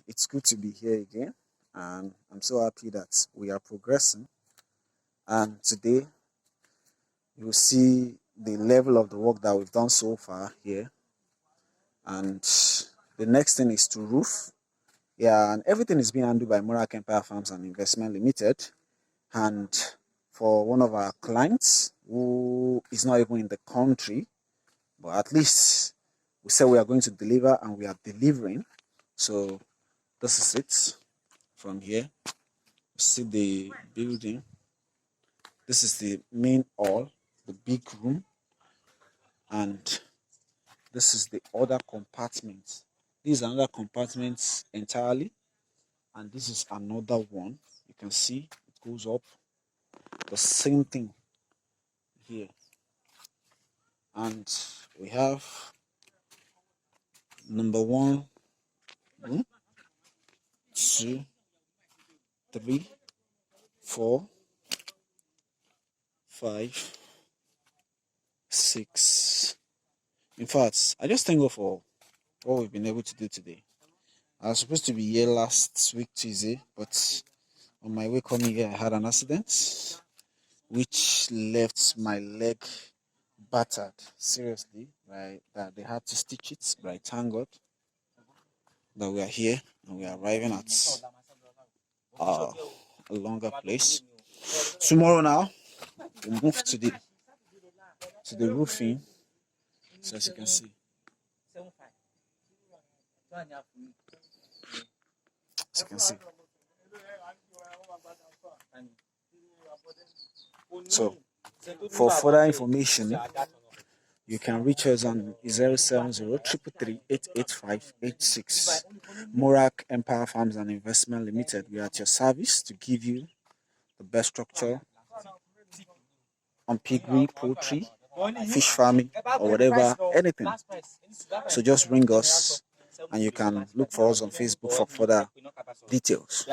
It's good to be here again, and I'm so happy that we are progressing. And today, you will see the level of the work that we've done so far here. And the next thing is to roof. Yeah, and everything is being handled by Morakempire Farms and Investment Limited. And for one of our clients who is not even in the country, but at least we said we are going to deliver, and we are delivering. So this is it from here. See the building. This is the main hall, the big room, and this is the other compartment. These are another compartments entirely, and this is another one. You can see it goes up. The same thing here, and we have number 1, 2, 3, 4, 5, 6. In fact, I just thank God for what we've been able to do today. I was supposed to be here last week Tuesday, but on my way coming here, I had an accident which left my leg battered seriously. Right, that they had to stitch it. But I thank God that we are here and we are arriving at a longer place. Tomorrow now, we move to the roofing. So as you can see. As you can see. So, for further information, you can reach us on 070-333-88586. Morakempire Farms and Investment Limited. We are at your service to give you the best structure on piggery, poultry, fish farming, or whatever, anything. So just ring us, and you can look for us on Facebook for further details.